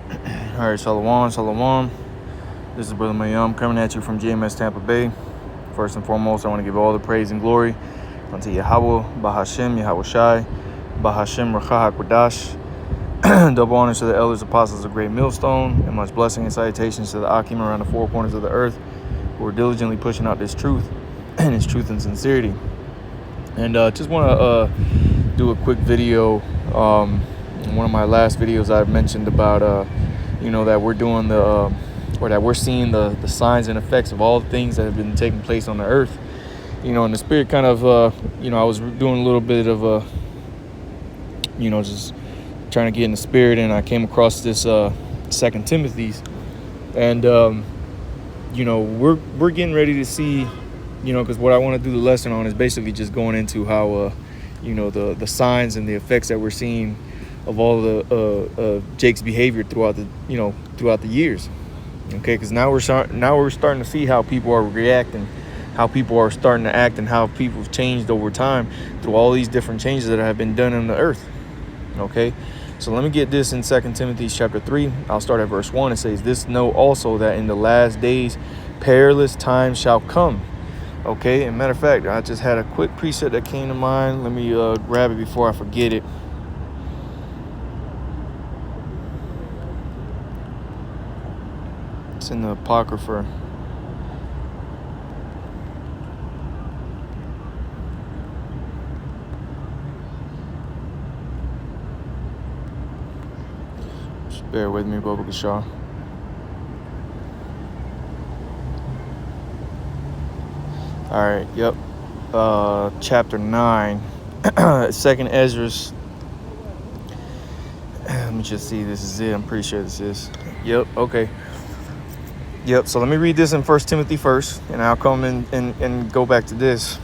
All right, shalom, shalom. This is Brother Mayum coming at you from GMS Tampa Bay. First and foremost, I want to give all the praise and glory unto Yahweh, Bahashem, Yahweh Shai, Bahashem, Rakha HaKodash. Double honors to the elders, apostles of Great Millstone, and much blessing and salutations to the Akim around the four corners of the earth who are diligently pushing out this truth and its truth and sincerity. And just want to do a quick video. In one of my last videos, I mentioned about that we're doing or that we're seeing the signs and effects of all the things that have been taking place on the earth. And the spirit kind of I was doing a little bit of just trying to get in the spirit, and I came across this Second Timothy's, and we're getting ready to see, because what I want to do the lesson on is basically just going into how the signs and the effects that we're seeing of all the Jake's behavior throughout the years. Okay, because now we're starting to see how people are reacting, how people are starting to act, and how people have changed over time through all these different changes that have been done on the earth. Okay, so let me get this in 2 Timothy chapter 3. I'll start at verse 1. It says, "This know also that in the last days perilous times shall come." Okay, and matter of fact, I just had a quick precept that came to mind. Let me grab it before I forget it. It's in the Apocrypha. Just bear with me, Baba Gashar. All right, yep. Chapter 9, 2nd Ezra's. Let me just see. This is it. I'm pretty sure this is. Yep. Okay. Yep. So let me read this in 1 Timothy first, and I'll come in and go back to this.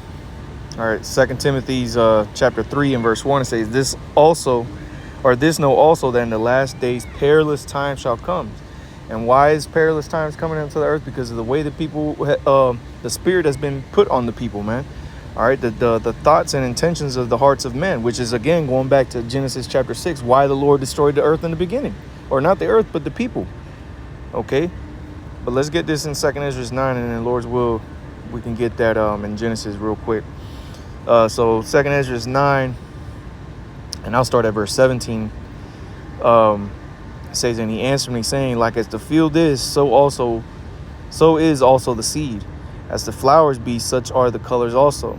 All right. 2 Timothy's chapter 3 and verse 1. It says, "This know also that in the last days perilous times shall come." And why is perilous times coming into the earth? Because of the way that people, the spirit has been put on the people, man. All right, the thoughts and intentions of the hearts of men, which is, again, going back to Genesis chapter 6, why the Lord destroyed the earth in the beginning. Or not the earth, but the people. Okay, but let's get this in 2nd Ezra 9, and in Lord's will, we can get that in Genesis real quick. So 2nd Ezra 9, and I'll start at verse 17. It says, "And he answered me, saying, like as the field is, so is also the seed. As the flowers be, such are the colors also.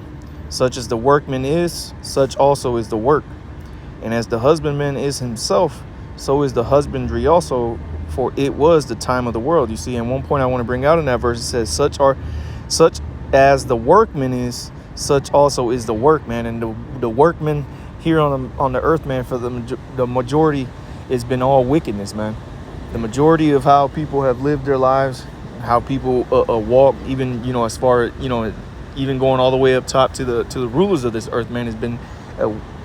Such as the workman is, such also is the work. And as the husbandman is himself, so is the husbandry also, for it was the time of the world." You see, in one point I want to bring out in that verse, it says, such as the workman is, such also is the work, man. And the workman here on the earth, man, for the majority, it's been all wickedness, man. The majority of how people have lived their lives, how people walk, even as far even going all the way up top to the rulers of this earth, man, has been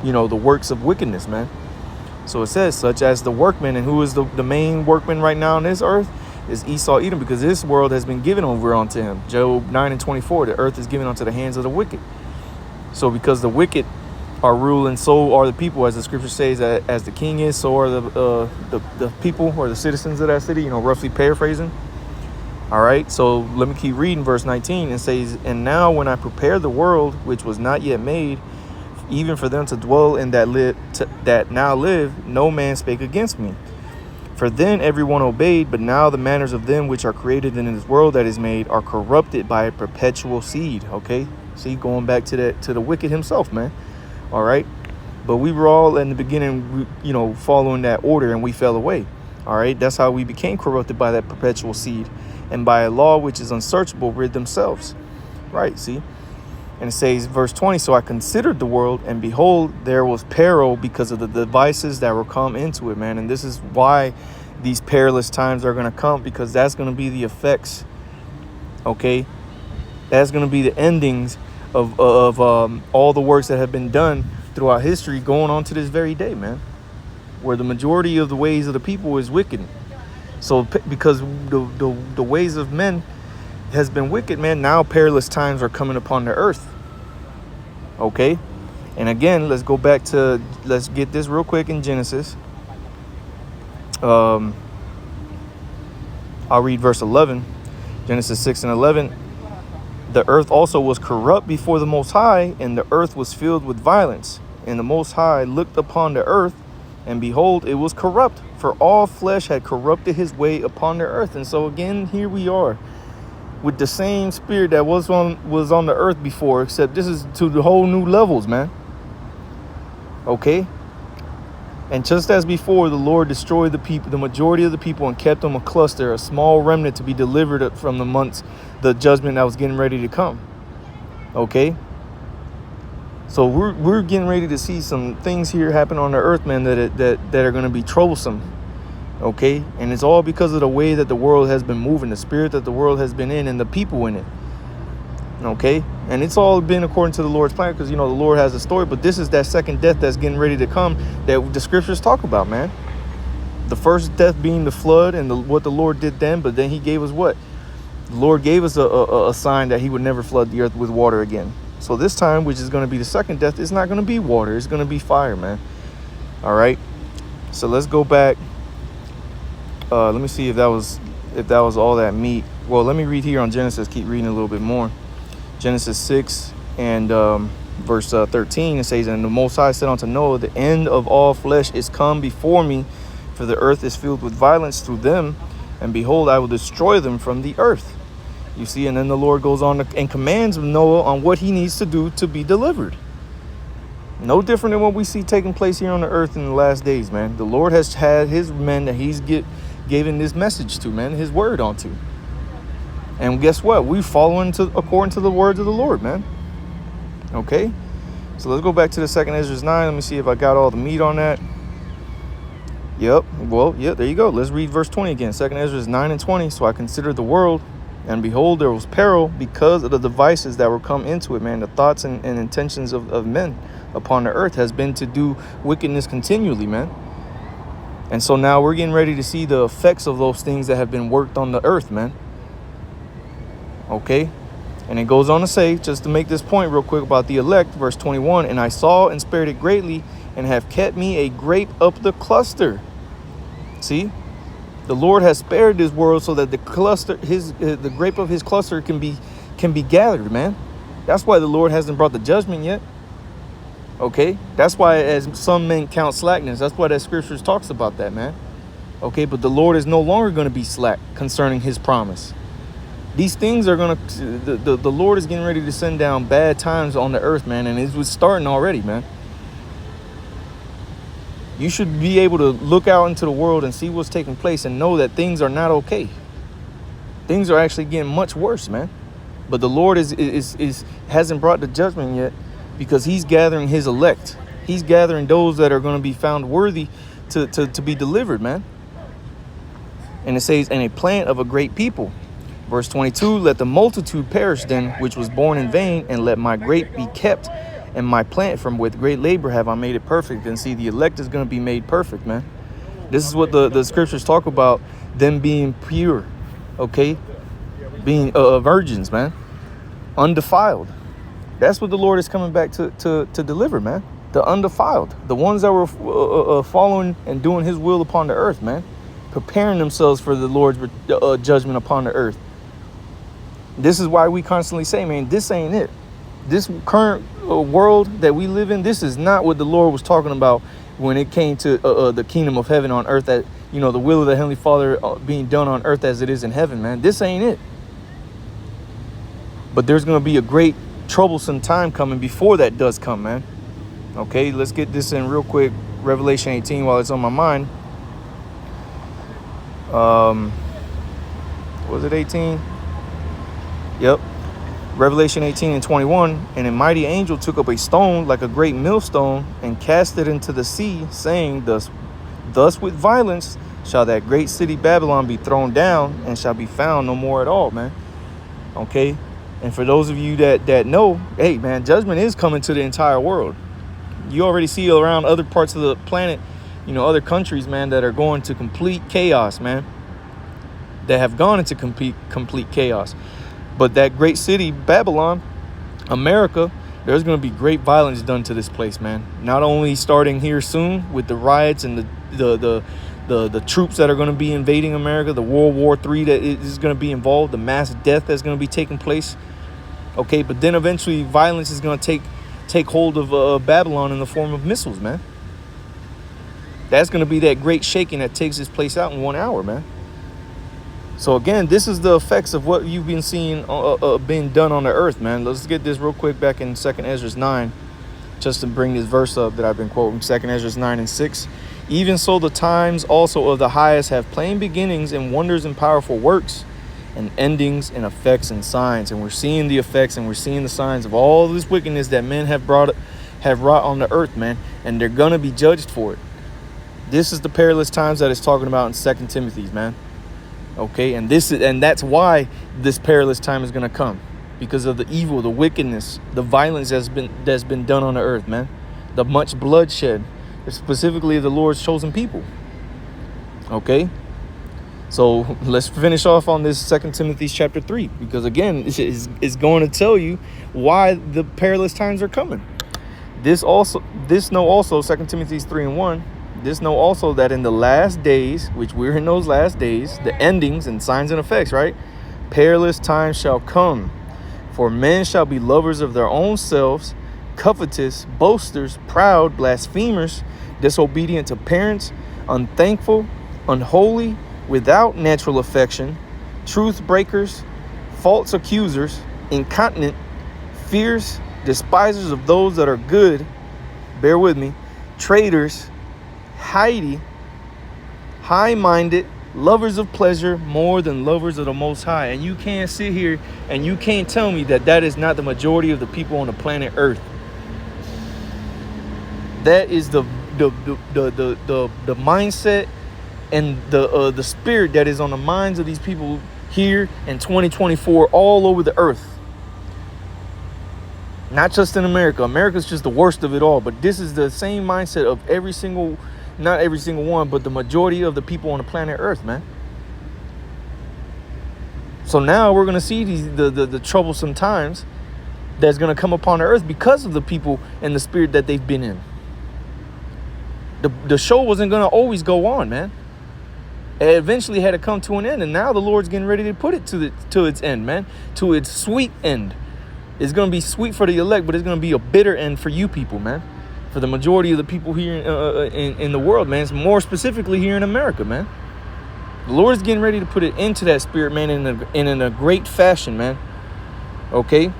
the works of wickedness, man. So it says, such as the workman, and who is the main workman right now on this earth is Esau Edom, because this world has been given over unto him. Job 9 and 24, the earth is given unto the hands of the wicked. So because the wicked are ruling, so are the people, as the scripture says, that as the king is, so are the people or the citizens of that city, roughly paraphrasing. All right, so let me keep reading verse 19. It says, "And now when I prepare the world which was not yet made, even for them to dwell in that now live, no man spake against me. For then everyone obeyed, but now the manners of them which are created in this world that is made are corrupted by a perpetual seed." Okay, see, going back to the wicked himself, man. All right, but we were all in the beginning, following that order, and we fell away. All right, that's how we became corrupted by that perpetual seed, and by a law which is unsearchable rid themselves. Right, see? And it says, verse 20, "So I considered the world, and behold, there was peril because of the devices that were come into it," man. And this is why these perilous times are going to come, because that's going to be the effects. Okay, that's going to be the endings of all the works that have been done throughout history, going on to this very day, man, where the majority of the ways of the people is wicked. So because the ways of men has been wicked, man, now perilous times are coming upon the earth. Okay, and again, let's get this real quick in Genesis. I'll read verse 11. Genesis 6 and 11. The earth also was corrupt before the Most High, and the earth was filled with violence. And the Most High looked upon the earth, and behold, it was corrupt, for all flesh had corrupted his way upon the earth. And so again, here we are with the same spirit that was on the earth before, except this is to the whole new levels, man. Okay? And just as before, the Lord destroyed the people, the majority of the people, and kept them a cluster, a small remnant to be delivered from the judgment that was getting ready to come. Okay? So we're getting ready to see some things here happen on the earth, man, that are going to be troublesome. Okay? And it's all because of the way that the world has been moving, the spirit that the world has been in, and the people in it. Okay? And it's all been according to the Lord's plan, because, the Lord has a story. But this is that second death that's getting ready to come that the scriptures talk about, man. The first death being the flood and what the Lord did then. But then he gave us what? The Lord gave us a sign that he would never flood the earth with water again. So this time, which is going to be the second death, it's not going to be water. It's going to be fire, man. All right? So let's go back. Let me see if that was all that meat. Well, let me read here on Genesis. Keep reading a little bit more. Genesis 6 and verse 13, it says, and the Most High said unto Noah, the end of all flesh is come before me, for the earth is filled with violence through them, and behold, I will destroy them from the earth. You see, and then the Lord goes on and commands Noah on what he needs to do to be delivered. No different than what we see taking place here on the earth in the last days, man. The Lord has had his men that he's given this message to, man, his word onto. And guess what? We following according to the words of the Lord, man. Okay? So let's go back to the 2nd Ezra 9. Let me see if I got all the meat on that. Yep. Well, yeah, there you go. Let's read verse 20 again. 2nd Ezra 9 and 20. So I considered the world, and behold, there was peril because of the devices that were come into it, man. The thoughts and intentions of men upon the earth has been to do wickedness continually, man. And so now we're getting ready to see the effects of those things that have been worked on the earth, man. Okay, and it goes on to say, just to make this point real quick about the elect, verse 21, and I saw and spared it greatly, and have kept me a grape of the cluster. See, the Lord has spared this world so that the cluster, the grape of his cluster can be gathered, man. That's why the Lord hasn't brought the judgment yet. Okay, that's why, as some men count slackness, that's why that scriptures talks about that, man. Okay, but the Lord is no longer going to be slack concerning his promise. These things are going to, the Lord is getting ready to send down bad times on the earth, man. And it was starting already, man. You should be able to look out into the world and see what's taking place and know that things are not okay. Things are actually getting much worse, man. But the Lord hasn't brought the judgment yet because he's gathering his elect. He's gathering those that are going to be found worthy to be delivered, man. And it says, and a plant of a great people. Verse 22, let the multitude perish then, which was born in vain, and let my grape be kept, and my plant from with great labor have I made it perfect. And see, the elect is going to be made perfect, man. This is what the scriptures talk about, them being pure, okay? Being virgins, man. Undefiled. That's what the Lord is coming back to deliver, man. The undefiled. The ones that were following and doing his will upon the earth, man. Preparing themselves for the Lord's judgment upon the earth. This is why we constantly say, man, this ain't it. This current world that we live in, this is not what the Lord was talking about when it came to the kingdom of heaven on earth, that, the will of the Heavenly Father being done on earth as it is in heaven, man. This ain't it. But there's going to be a great troublesome time coming before that does come, man. Okay, let's get this in real quick. Revelation 18 while it's on my mind. Was it 18? Yep. Revelation 18 and 21. And a mighty angel took up a stone like a great millstone and cast it into the sea, saying, thus with violence shall that great city Babylon be thrown down, and shall be found no more at all, man. Okay. And for those of you that know, hey, man, judgment is coming to the entire world. You already see around other parts of the planet, other countries, man, that are going to complete chaos, man. That have gone into complete chaos. But that great city, Babylon, America, There's going to be great violence done to this place, man. Not only starting here soon with the riots and the troops that are going to be invading America, the World War III that is going to be involved, the mass death that's going to be taking place. Okay, but then eventually violence is going to take hold of Babylon in the form of missiles, man. That's going to be that great shaking that takes this place out in 1 hour, man. So again, this is the effects of what you've been seeing being done on the earth, man. Let's get this real quick back in 2nd Ezra 9, just to bring this verse up that I've been quoting. 2nd Ezra 9 and 6. Even so, the times also of the highest have plain beginnings and wonders and powerful works, and endings and effects and signs. And we're seeing the effects and we're seeing the signs of all this wickedness that men have wrought on the earth, man. And they're gonna be judged for it. This is the perilous times that it's talking about in 2 Timothy, man. Okay, and that's why this perilous time is going to come, because of the evil, the wickedness, the violence that's been done on the earth, man. The much bloodshed, specifically the Lord's chosen people. Okay, so let's finish off on this 2 Timothy chapter 3, because again, it's going to tell you why the perilous times are coming. This know also 2 Timothy 3 and 1. This know also that in the last days, which we're in those last days, the endings and signs and effects, right? Perilous times shall come. For men shall be lovers of their own selves, covetous, boasters, proud, blasphemers, disobedient to parents, unthankful, unholy, without natural affection, truth breakers, false accusers, incontinent, fierce, despisers of those that are good, bear with me, traitors, high-minded, lovers of pleasure more than lovers of the Most High. And you can't sit here and you can't tell me that is not the majority of the people on the planet Earth. That is the mindset and the spirit that is on the minds of these people here in 2024 all over the earth. Not just in America. America's just the worst of it all. But this is the same mindset of not every single one, but the majority of the people on the planet Earth, man. So now we're going to see the troublesome times that's going to come upon the earth because of the people and the spirit that they've been in. The show wasn't going to always go on, man. It eventually had to come to an end, and now the Lord's getting ready to put it to its end, man, to its sweet end. It's going to be sweet for the elect, but it's going to be a bitter end for you people, man. For the majority of the people here in the world, man. It's more specifically here in America, man. The Lord's getting ready to put it into that spirit, man, in a great fashion, man. Okay?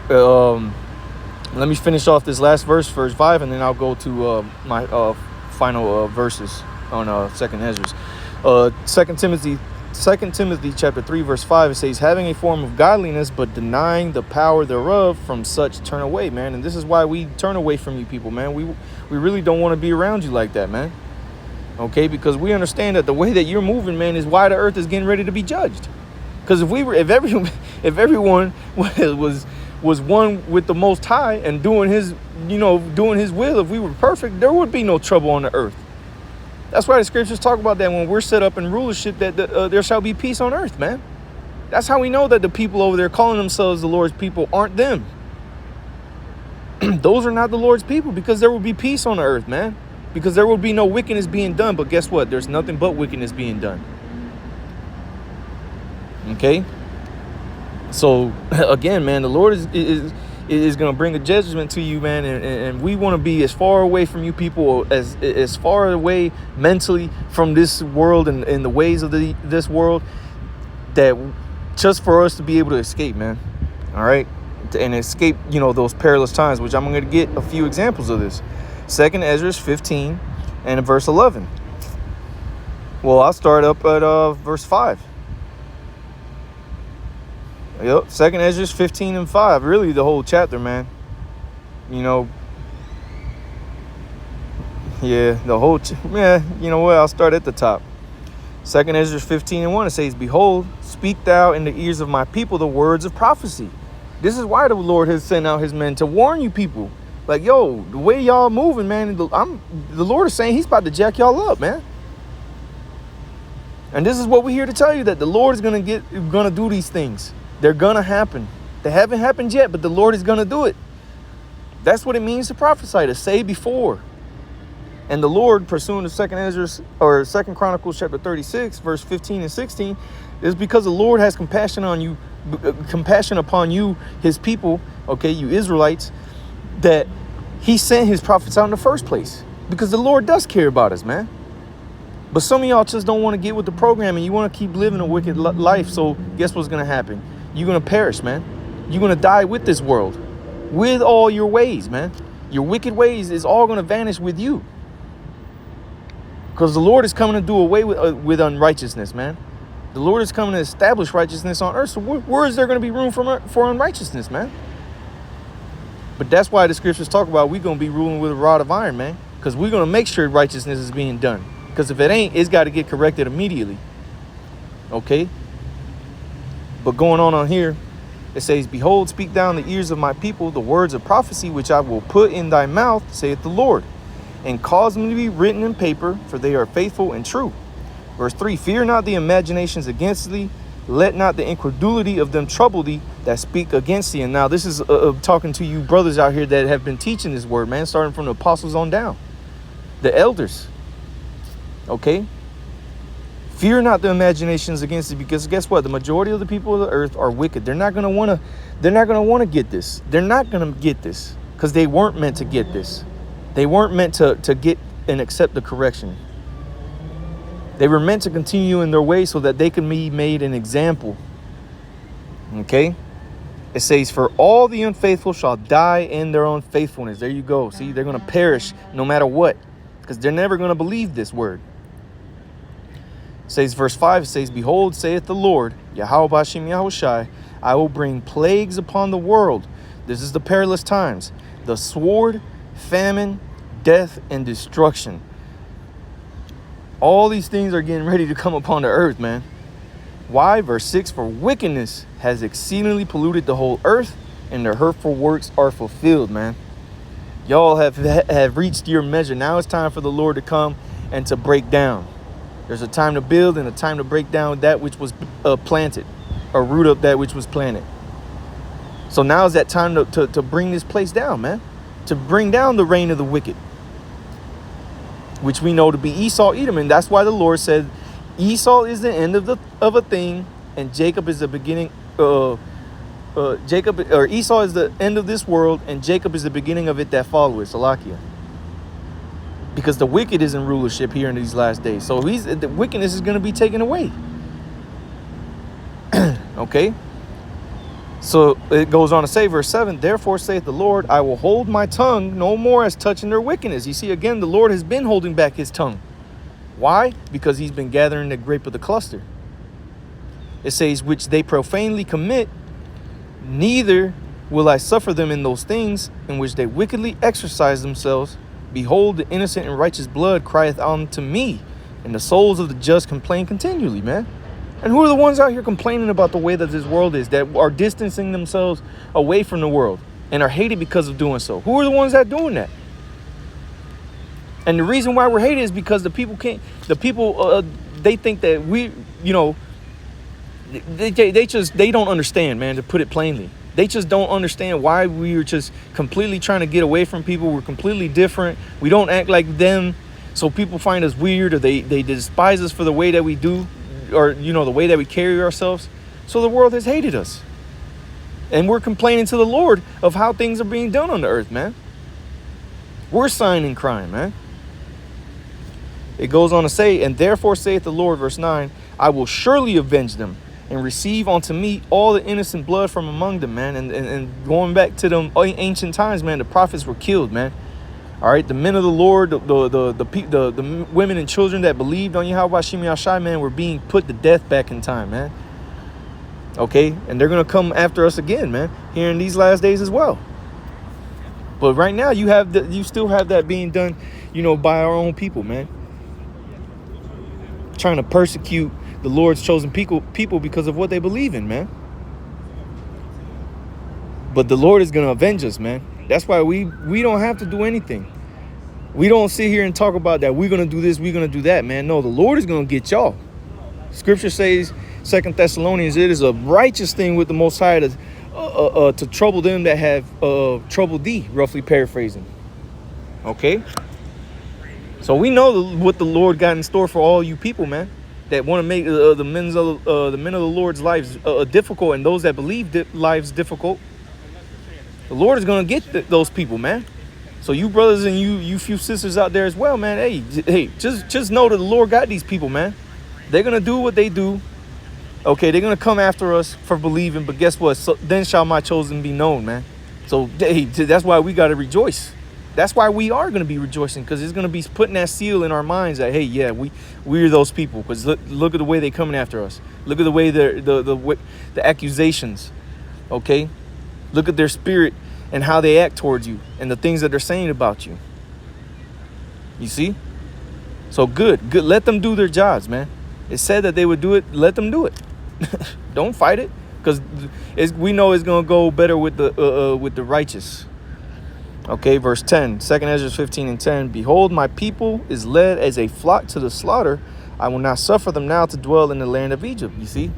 Let me finish off this last verse 5, and then I'll go to my final verses on 2nd Ezra. 2 Timothy chapter 3 verse 5, it says, having a form of godliness but denying the power thereof, from such turn away, man. And this is why we turn away from you people, man. We really don't want to be around you like that, man. Okay, because we understand that the way that you're moving, man, is why the earth is getting ready to be judged. Because if everyone was one with the Most High and doing his will, if we were perfect, there would be no trouble on the earth. That's why the scriptures talk about that when we're set up in rulership, that there shall be peace on earth, man. That's how we know that the people over there calling themselves the Lord's people aren't them. Those are not the Lord's people, because there will be peace on the earth, man. Because there will be no wickedness being done. But guess what? There's nothing but wickedness being done. Okay? So, again, man, the Lord is going to bring a judgment to you, man, and we want to be as far away from you people as far away mentally from this world and the ways of this world, that just for us to be able to escape, man. All right, and escape those perilous times, which I'm going to get a few examples of this. 2nd Ezra 15 and verse 11. Well, I'll start up at verse 5. Yep, 2nd Ezra 15 and 5. Really, the whole chapter, man. Yeah, the whole... you know what? I'll start at the top. 2nd Ezra 15 and 1. It says, behold, speak thou in the ears of my people the words of prophecy. This is why the Lord has sent out his men to warn you people. Like, yo, the way y'all moving, man, the Lord is saying he's about to jack y'all up, man. And this is what we're here to tell you, that the Lord is gonna do these things. They're gonna happen. They haven't happened yet, but the Lord is going to do it. That's what it means to prophesy, to say before. And the Lord, pursuing the Second Chronicles chapter 36, verse 15 and 16, is because the Lord has compassion on you, compassion upon you, his people, okay, you Israelites, that he sent his prophets out in the first place. Because the Lord does care about us, man. But some of y'all just don't want to get with the program, and you want to keep living a wicked life. So guess what's going to happen? You're going to perish, man. You're going to die with this world, with all your ways, man. Your wicked ways is all going to vanish with you. Because the Lord is coming to do away with unrighteousness, man. The Lord is coming to establish righteousness on earth. So where is there going to be room for unrighteousness, man? But that's why the scriptures talk about we're going to be ruling with a rod of iron, man. Because we're going to make sure righteousness is being done. Because if it ain't, it's got to get corrected immediately. Okay? But going on here, it says, behold, speak down the ears of my people the words of prophecy which I will put in thy mouth, saith the Lord, and cause them to be written in paper, for they are faithful and true. Verse 3, fear not the imaginations against thee, let not the incredulity of them trouble thee that speak against thee. And now this is talking to you brothers out here that have been teaching this word, man, starting from the apostles on down, the elders. Okay? Fear not the imaginations against thee, because guess what? The majority of the people of the earth are wicked. They're not going to want to get this. They're not going to get this because they weren't meant to get this. They weren't meant to get and accept the correction. They were meant to continue in their way so that they can be made an example. Okay? It says, for all the unfaithful shall die in their unfaithfulness. There you go. See, they're going to perish no matter what, because they're never going to believe this word. It says, verse 5, it says, behold, saith the Lord, Yahweh Bashem Yahushai, I will bring plagues upon the world. This is the perilous times. The sword, famine, death, and destruction. All these things are getting ready to come upon the earth, man. Why? Verse 6, for wickedness has exceedingly polluted the whole earth, and their hurtful works are fulfilled, man. Y'all have reached your measure. Now it's time for the Lord to come and to break down. There's a time to build and a time to break down that which was planted, or root up that which was planted. So now is that time to bring this place down, man. To bring down the reign of the wicked, which we know to be Esau, Edom. And that's why the Lord said Esau is the end of a thing, and Jacob is the beginning. Esau is the end of this world, and Jacob is the beginning of it that followeth. Salakia. Because the wicked is in rulership here in these last days. So the wickedness is going to be taken away. Okay. So it goes on to say, verse 7, therefore saith the Lord, I will hold my tongue no more as touching their wickedness. You see, again, the Lord has been holding back his tongue. Why? Because he's been gathering the grape of the cluster. It says, which they profanely commit, neither will I suffer them in those things in which they wickedly exercise themselves. Behold, the innocent and righteous blood crieth unto me, and the souls of the just complain continually, man. And who are the ones out here complaining about the way that this world is, that are distancing themselves away from the world and are hated because of doing so? Who are the ones that are doing that? And the reason why we're hated is because they think that they don't understand, man, to put it plainly. They just don't understand why we are just completely trying to get away from people. We're completely different. We don't act like them. So people find us weird, or they despise us for the way that we do, or, the way that we carry ourselves. So the world has hated us. And we're complaining to the Lord of how things are being done on the earth, man. We're sighing and crying, man. It goes on to say, and therefore saith the Lord, verse 9, I will surely avenge them and receive unto me all the innocent blood from among them, man. And going back to them ancient times, man, the prophets were killed, man. All right, the men of the Lord, the women and children that believed on Yahweh Bashem Yahushai, man, were being put to death back in time, man. Okay, and they're gonna come after us again, man, here in these last days as well. But right now, you still have that being done, by our own people, man. Trying to persecute the Lord's chosen people because of what they believe in, man. But the Lord is gonna avenge us, man. That's why we don't have to do anything. We don't sit here and talk about that we're going to do this, we're going to do that, man. No, the Lord is going to get y'all. Scripture says, 2 Thessalonians, it is a righteous thing with the Most High to to trouble them that have troubled thee, roughly paraphrasing. Okay, so we know what the Lord got in store for all you people, man, that want to make the men of the Lord's lives difficult, and those that believe lives difficult. The Lord is gonna get those people, man. So you brothers and you few sisters out there as well, man. Hey, just know that the Lord got these people, man. They're gonna do what they do. Okay, they're gonna come after us for believing, but guess what? So then shall my chosen be known, man. So hey, that's why we gotta rejoice. That's why we are gonna be rejoicing, because it's gonna be putting that seal in our minds that, hey, yeah, we're those people. Because look at the way they're coming after us. Look at the way the accusations. Okay, look at their spirit and how they act towards you and the things that they're saying about you. You see? So good. Let them do their jobs, man. It said that they would do it. Let them do it. Don't fight it, because we know it's gonna go better with the righteous. Okay, verse 10, 2 Ezra 15 and 10. Behold, my people is led as a flock to the slaughter. I will not suffer them now to dwell in the land of Egypt. You see?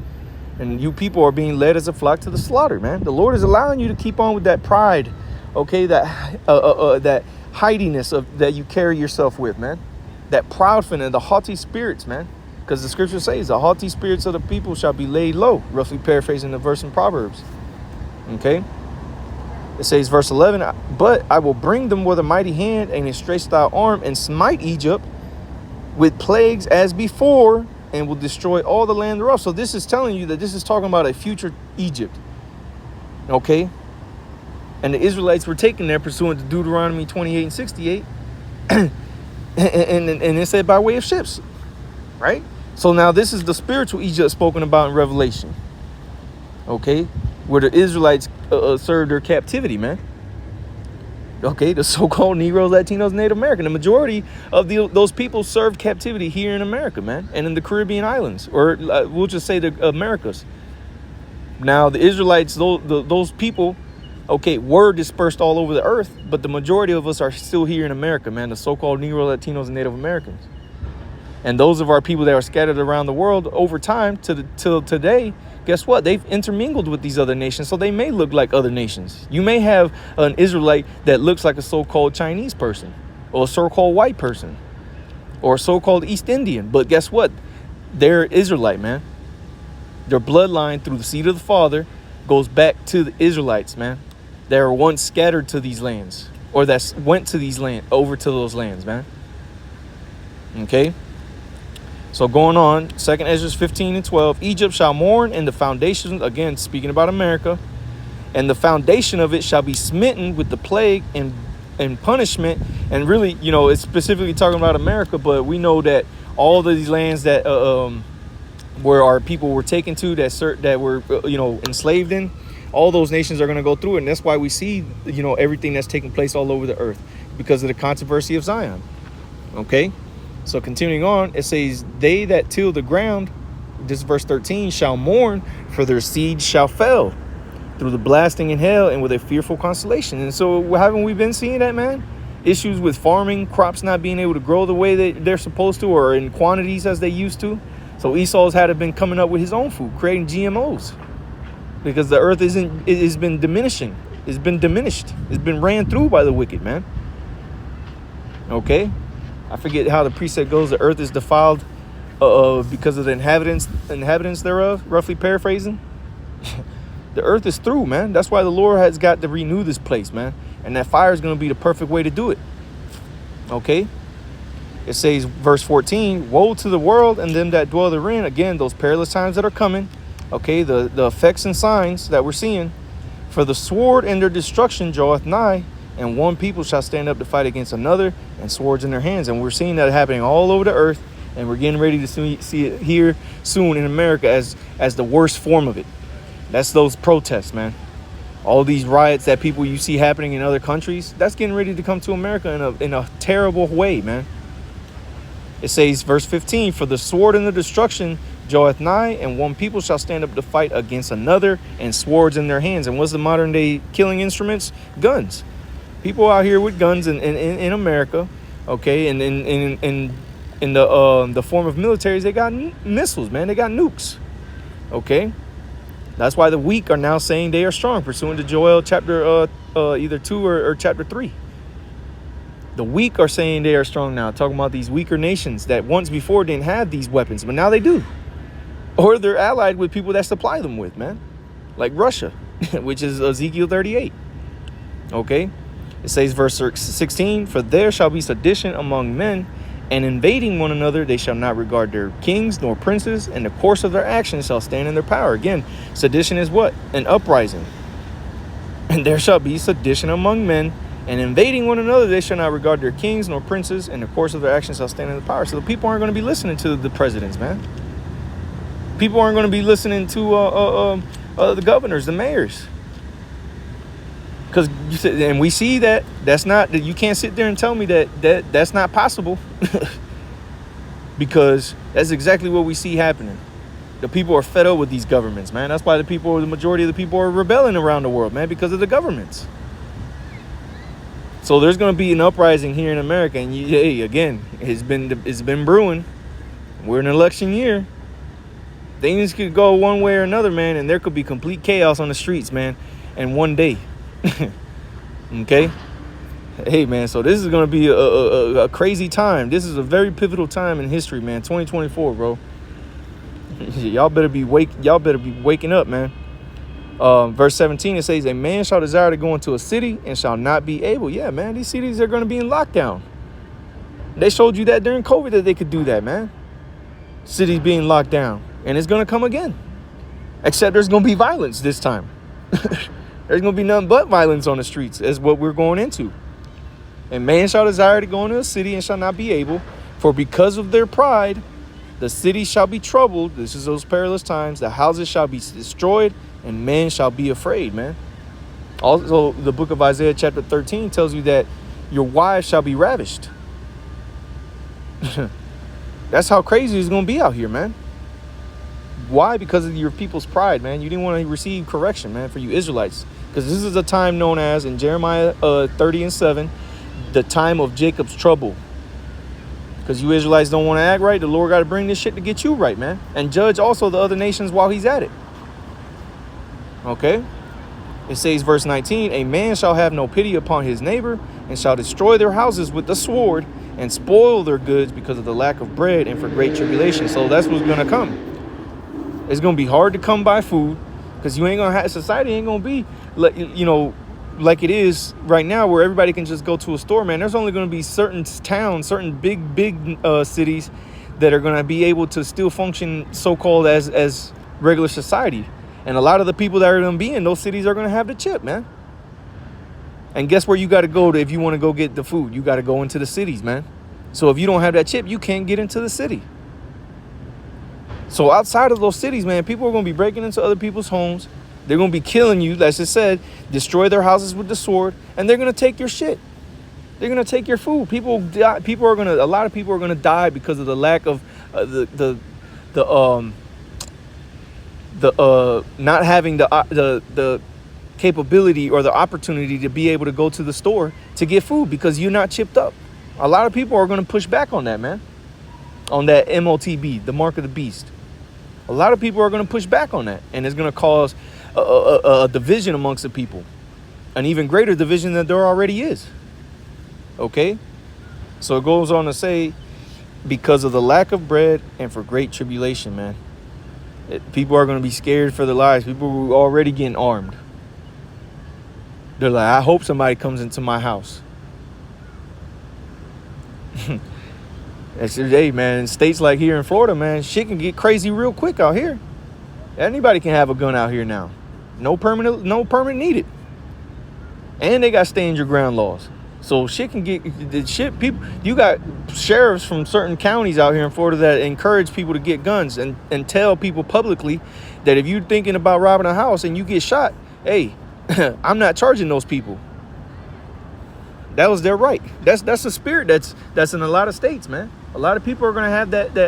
And you people are being led as a flock to the slaughter, man. The Lord is allowing you to keep on with that pride, okay, that haughtiness that you carry yourself with, man. That proudness, the haughty spirits, man. Because the scripture says the haughty spirits of the people shall be laid low, roughly paraphrasing the verse in Proverbs. Okay? It says, verse 11, but I will bring them with a mighty hand and a stretched out arm and smite Egypt with plagues as before, and will destroy all the land thereof. So this is telling you that this is talking about a future Egypt. Okay? And the Israelites were taken there pursuant to Deuteronomy 28 and 68. and it said by way of ships. Right? So now this is the spiritual Egypt spoken about in Revelation. Okay? Where the Israelites served their captivity, man. Okay, the so-called Negroes, Latinos, Native American. The majority of those people served captivity here in America, man, and in the Caribbean islands, or we'll just say the Americas. Now, the Israelites, those people, okay, were dispersed all over the earth, but the majority of us are still here in America, man, the so-called Negro, Latinos, and Native Americans. And those of our people that are scattered around the world over time till today, guess what? They've intermingled with these other nations, so they may look like other nations. You may have an Israelite that looks like a so-called Chinese person, or a so-called white person, or a so-called East Indian. But guess what? They're Israelite, man. Their bloodline through the seed of the father goes back to the Israelites, man. They were once scattered to these lands, or that went to these over to those lands, man. Okay? So going on, 2 Ezra 15 and 12, Egypt shall mourn, and the foundation, again, speaking about America, and the foundation of it shall be smitten with the plague and punishment. And really, you know, it's specifically talking about America, but we know that all of these lands that where our people were taken to, that were, enslaved in, all those nations are going to go through it. And that's why we see, everything that's taking place all over the earth, because of the controversy of Zion. Okay? So continuing on, it says, they that till the ground, this is verse 13, shall mourn, for their seed shall fail through the blasting in hell and with a fearful consolation. And so haven't we been seeing that, man? Issues with farming, crops not being able to grow the way they're supposed to, or in quantities as they used to. So Esau's been coming up with his own food, creating GMOs, because the earth has been diminishing. It's been diminished. It's been ran through by the wicked, man. Okay? I forget how the precept goes. The earth is defiled because of the inhabitants thereof, roughly paraphrasing. The earth is through, man. That's why the Lord has got to renew this place, man. And that fire is going to be the perfect way to do it. Okay? It says, verse 14, woe to the world and them that dwell therein. Again, those perilous times that are coming. Okay, the effects and signs that we're seeing. For the sword and their destruction draweth nigh, and one people shall stand up to fight against another, and swords in their hands. And we're seeing that happening all over the earth, and we're getting ready to see it here soon in America as the worst form of it. That's those protests, man. All these riots that you see happening in other countries, that's getting ready to come to America in a terrible way, man. It says, verse 15, for the sword and the destruction draweth nigh, and one people shall stand up to fight against another, and swords in their hands. And what's the modern day killing instruments? Guns. People out here with guns in America, okay, and in the form of militaries, they got missiles, man. They got nukes, okay. That's why the weak are now saying they are strong, pursuant to Joel chapter either 2 or chapter 3. The weak are saying they are strong now, talking about these weaker nations that once before didn't have these weapons, but now they do. Or they're allied with people that supply them with, man. Like Russia, which is Ezekiel 38. Okay? It says, verse 16, for there shall be sedition among men, and invading one another, they shall not regard their kings nor princes, and the course of their actions shall stand in their power. Again, sedition is what? An uprising. And there shall be sedition among men, and invading one another, they shall not regard their kings nor princes, and the course of their actions shall stand in their power. So the people aren't going to be listening to the presidents, man. People aren't going to be listening to the governors, the mayors. Because and we see that's not, you can't sit there and tell me that's not possible. Because that's exactly what we see happening. The people are fed up with these governments, man. That's why the majority of the people are rebelling around the world, man, because of the governments. So there's going to be an uprising here in America, and hey, again, it's been brewing. We're in an election year. Things could go one way or another, man, and there could be complete chaos on the streets, man, in one day. Okay? Hey, man, so this is going to be a crazy time. This is a very pivotal time in history, man. 2024, bro. Y'all better be waking up, man. Verse 17, it says, a man shall desire to go into a city and shall not be able. Yeah, man, these cities are going to be in lockdown. They showed you that during COVID that they could do that, man. Cities being locked down. And it's going to come again. Except there's going to be violence this time. There's going to be nothing but violence on the streets is what we're going into. And man shall desire to go into a city and shall not be able. For because of their pride, the city shall be troubled. This is those perilous times. The houses shall be destroyed and men shall be afraid, man. Also, the book of Isaiah chapter 13 tells you that your wives shall be ravished. That's how crazy it's going to be out here, man. Why? Because of your people's pride, man. You didn't want to receive correction, man, for you Israelites. Because this is a time known as, in Jeremiah 30:7, the time of Jacob's trouble. Because you Israelites don't want to act right. The Lord got to bring this shit to get you right, man. And judge also the other nations while he's at it. Okay? It says, verse 19, a man shall have no pity upon his neighbor and shall destroy their houses with the sword and spoil their goods because of the lack of bread and for great tribulation. So that's what's going to come. It's going to be hard to come by food because you ain't going to have, society ain't going to be, like it is right now where everybody can just go to a store, man. There's only going to be certain towns, certain big cities that are going to be able to still function so-called as regular society. And a lot of the people that are going to be in those cities are going to have the chip, man. And guess where you got to go to if you want to go get the food? You got to go into the cities, man. So if you don't have that chip, you can't get into the city. So outside of those cities, man, people are going to be breaking into other people's homes. They're going to be killing you, as it said, destroy their houses with the sword, and they're going to take your shit. They're going to take your food. A lot of people are going to die because of the lack of not having the capability or the opportunity to be able to go to the store to get food because you're not chipped up. A lot of people are going to push back on that, man. On that MOTB, the mark of the beast. A lot of people are going to push back on that, and it's going to cause a division amongst the people, an even greater division than there already is. Okay? So it goes on to say, because of the lack of bread and for great tribulation, man. People are going to be scared for their lives. People who are already getting armed. They're like, I hope somebody comes into my house. Hey, man, in states like here in Florida, man, shit can get crazy real quick out here. Anybody can have a gun out here now. No permit needed. And they got stand your ground laws. So shit can get people. You got sheriffs from certain counties out here in Florida that encourage people to get guns and tell people publicly that if you're thinking about robbing a house and you get shot, hey, I'm not charging those people. That was their right. That's a spirit that's in a lot of states, man. A lot of people are going to have that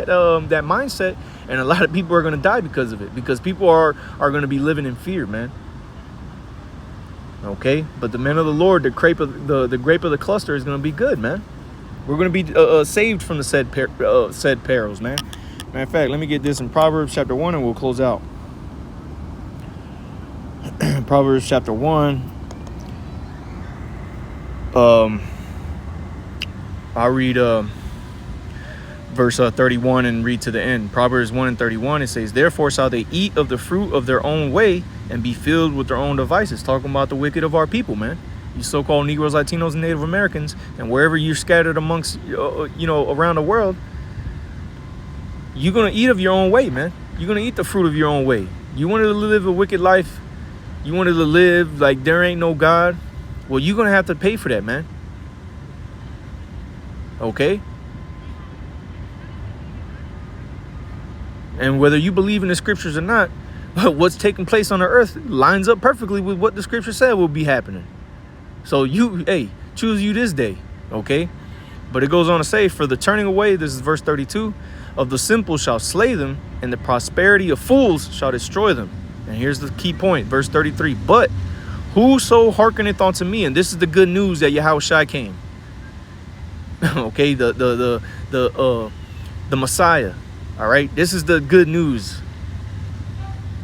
mindset, and a lot of people are going to die because of it, because people are going to be living in fear, man. Okay, but the men of the Lord, the grape of the cluster is going to be good, man. We're going to be saved from the said perils, man. Matter of fact, let me get this in Proverbs chapter 1 and we'll close out. Proverbs chapter 1. I'll read verse 31 and read to the end. Proverbs 1 and 31, it says, therefore shall they eat of the fruit of their own way and be filled with their own devices. Talking about the wicked of our people, man. You so-called Negroes, Latinos, and Native Americans, and wherever you're scattered amongst, around the world, you're going to eat of your own way, man. You're going to eat the fruit of your own way. You wanted to live a wicked life. You wanted to live like there ain't no God. Well, you're going to have to pay for that, man. Okay? And whether you believe in the scriptures or not, what's taking place on the earth lines up perfectly with what the scripture said will be happening. So choose you this day, okay? But it goes on to say, for the turning away, this is verse 32, of the simple shall slay them, and the prosperity of fools shall destroy them. And here's the key point, verse 33, but whoso hearkeneth unto me, and this is the good news that Yahushua came. Okay, the Messiah. All right, this is the good news.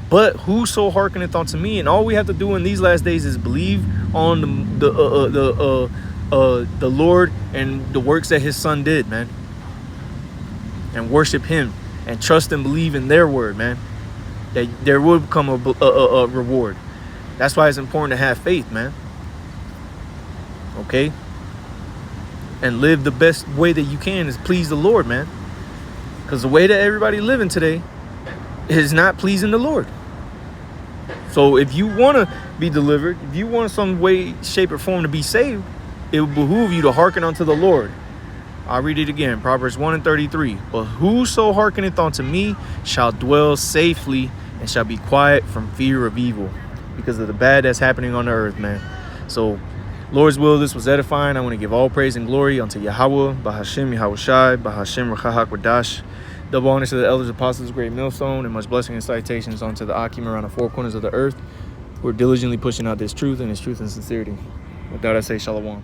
But whoso hearkeneth unto me, and all we have to do in these last days is believe on the Lord and the works that His Son did, man, and worship Him and trust and believe in their word, man. That there will come a reward. That's why it's important to have faith, man. Okay, and live the best way that you can is please the Lord, man. Because the way that everybody living today is not pleasing the Lord. So if you want to be delivered, if you want some way, shape, or form to be saved, it will behoove you to hearken unto the Lord. I'll read it again. Proverbs 1 and 33. But whoso hearkeneth unto me shall dwell safely and shall be quiet from fear of evil, because of the bad that's happening on the earth, man. So, Lord's will, this was edifying. I want to give all praise and glory unto Yahweh, Bahashem Yahushai, Bahashem Rachahak Wadash. Double honors to the elders, apostles, great millstone, and much blessing and citations unto the Akim around the four corners of the earth. We're diligently pushing out this truth and this truth and sincerity. With that, I say shalom.